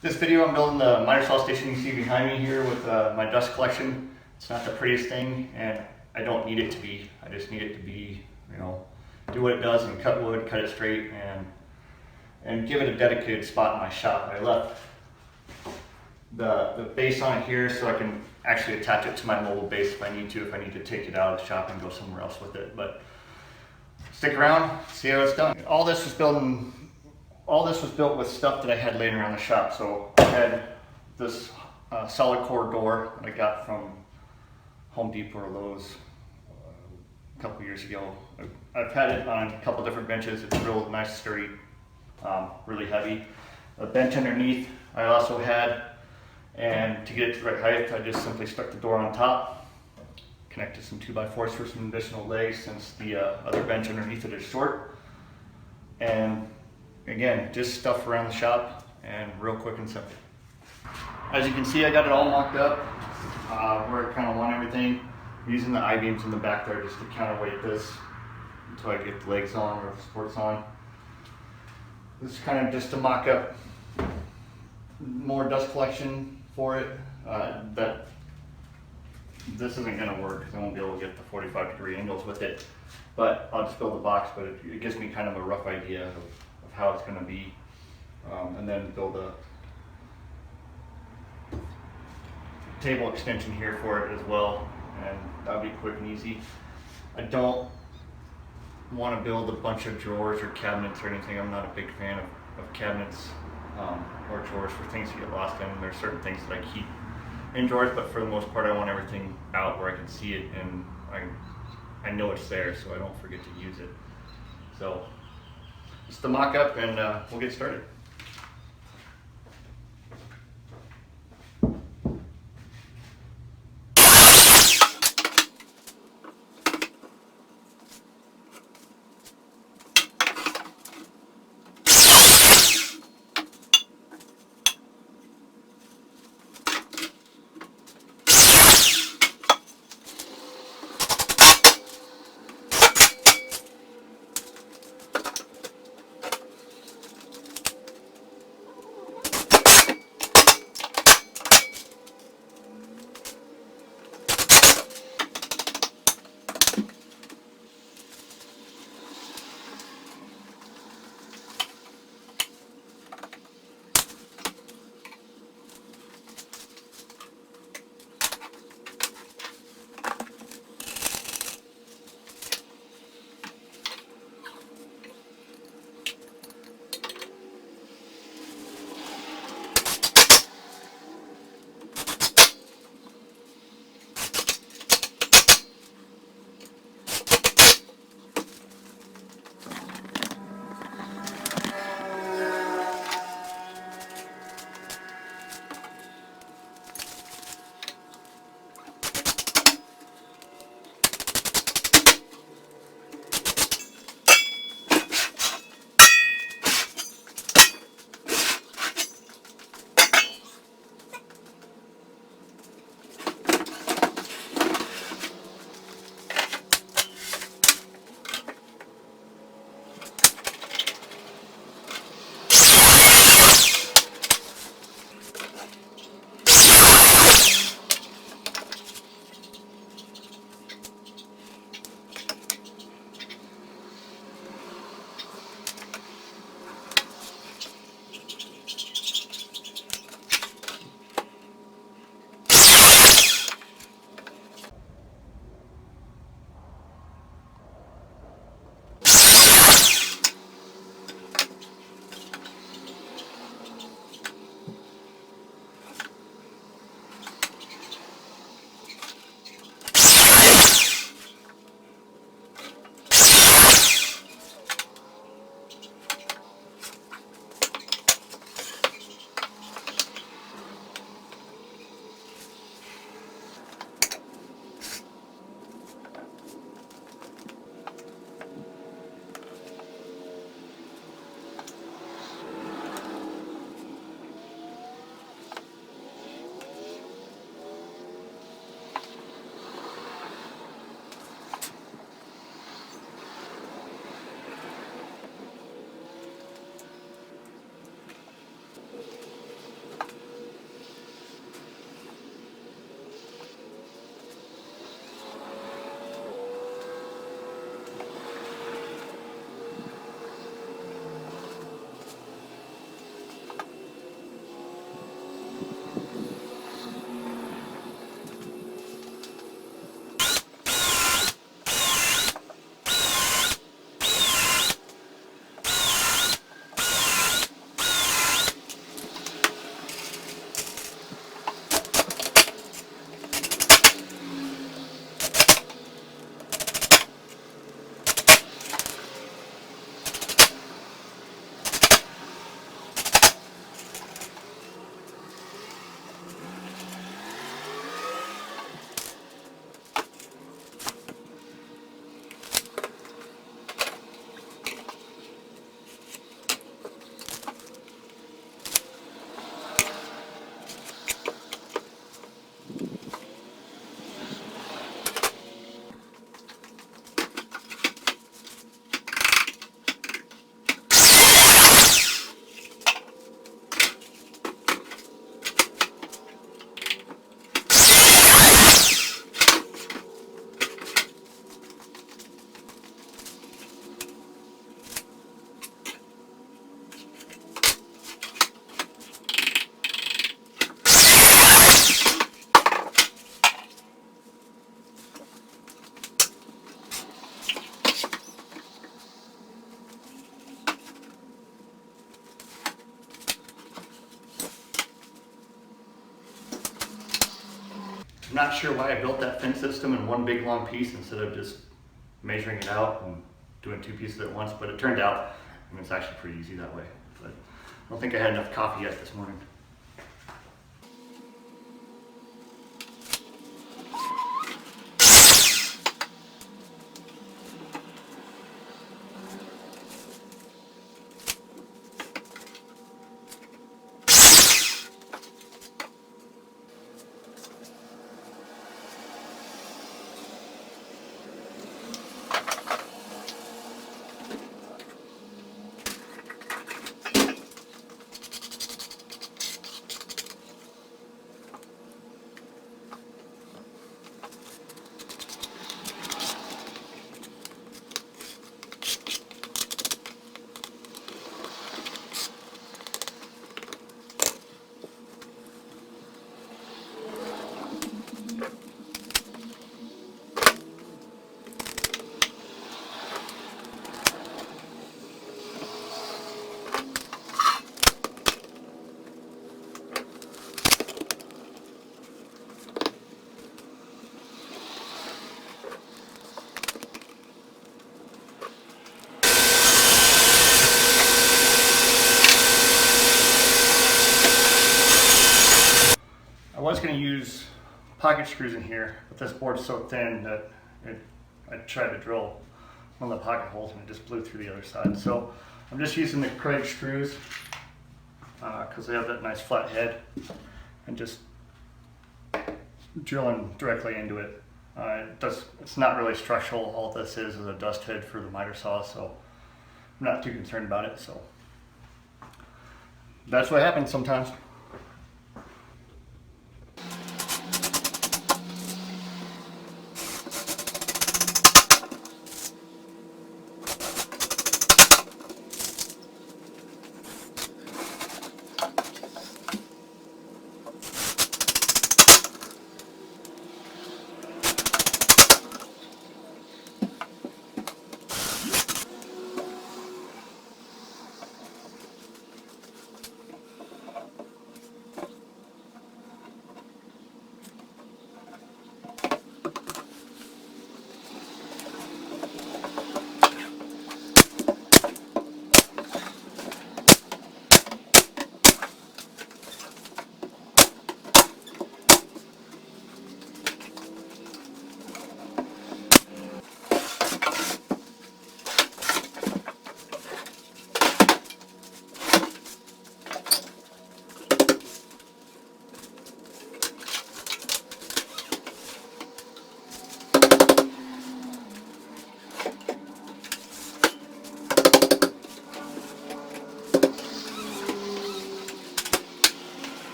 This video I'm building the miter saw station you see behind me here with my dust collection. It's not the prettiest thing and I don't need it to be. I just need it to be, you know, do what it does and cut wood, cut it straight and give it a dedicated spot in my shop. I left the base on it here so I can actually attach it to my mobile base if I need to take it out of the shop and go somewhere else with it. But stick around, see how it's done. All this was built with stuff that I had laying around the shop. So I had this solid core door that I got from Home Depot or Lowe's a couple years ago. I've had it on a couple different benches. It's real nice, sturdy, really heavy. A bench underneath I also had, and to get it to the right height, I just simply stuck the door on top, connected some 2x4s for some additional legs since the other bench underneath it is short. And again, just stuff around the shop and real quick and simple. As you can see, I got it all mocked up where I kind of want everything. I'm using the I-beams in the back there just to counterweight this until I get the legs on or the supports on. This is kind of just to mock up more dust collection for it. That this isn't going to work because I won't be able to get the 45-degree angles with it. But I'll just build the box, but it gives me kind of a rough idea of how it's going to be, and then build a table extension here for it as well, and that'll be quick and easy. I don't want to build a bunch of drawers or cabinets or anything. I'm not a big fan of cabinets or drawers for things to get lost in. There's certain things that I keep in drawers, but for the most part I want everything out where I can see it and I know it's there so I don't forget to use it. So just the mock-up and we'll get started. I'm not sure why I built that fence system in one big long piece instead of just measuring it out and doing two pieces at once, but it turned out, and it's actually pretty easy that way. But I don't think I had enough coffee yet this morning. I was going to use pocket screws in here, but this board's so thin that I tried to drill one of the pocket holes and it just blew through the other side. So I'm just using the Craig screws because they have that nice flat head, and just drilling directly into it. It's not really structural. All this is a dust head for the miter saw, so I'm not too concerned about it. So that's what happens sometimes.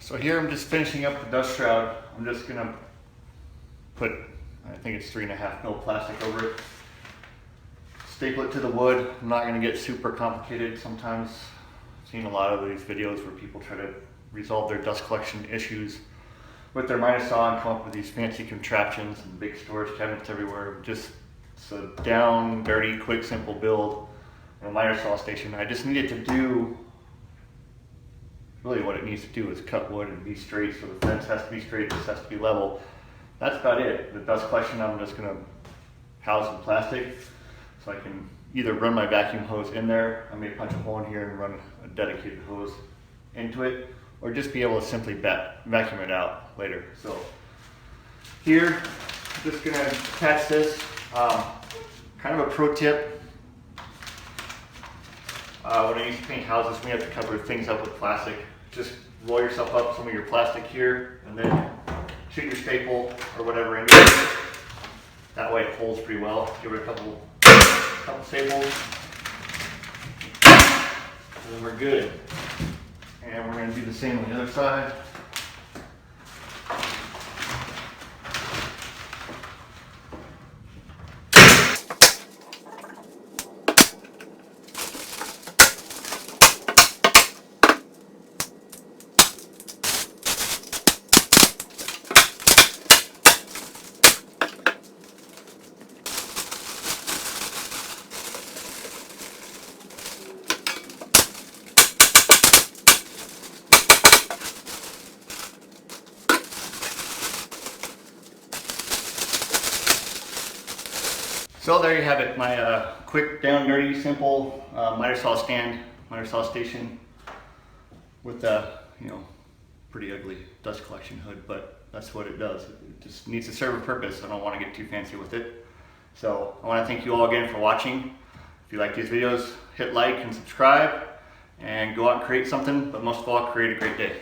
So here I'm just finishing up the dust shroud. I'm just gonna put I think it's 3.5 mil plastic over it. Staple it to the wood. I'm not going to get super complicated. Sometimes I've seen a lot of these videos where people try to resolve their dust collection issues with their miter saw and come up with these fancy contraptions and big storage cabinets everywhere. Just it's a down, dirty, quick, simple build on a miter saw station. I just needed to do, really what it needs to do is cut wood and be straight. So the fence has to be straight, this has to be level. That's about it. The dust collection I'm just going to house in plastic. So I can either run my vacuum hose in there, I may punch a hole in here and run a dedicated hose into it, or just be able to simply vacuum it out later. So here, I'm just gonna attach this. Kind of a pro tip, when I used to paint houses, we have to cover things up with plastic. Just roll yourself up some of your plastic here, and then shoot your staple or whatever into it. That way it holds pretty well. Give it a couple staples, and then we're good. And we're going to do the same on the other side. So there you have it, my quick, down, dirty, simple miter saw stand, miter saw station with a pretty ugly dust collection hood, but that's what it does. It just needs to serve a purpose. I don't want to get too fancy with it. So I want to thank you all again for watching. If you like these videos, hit like and subscribe, and go out and create something, but most of all, create a great day.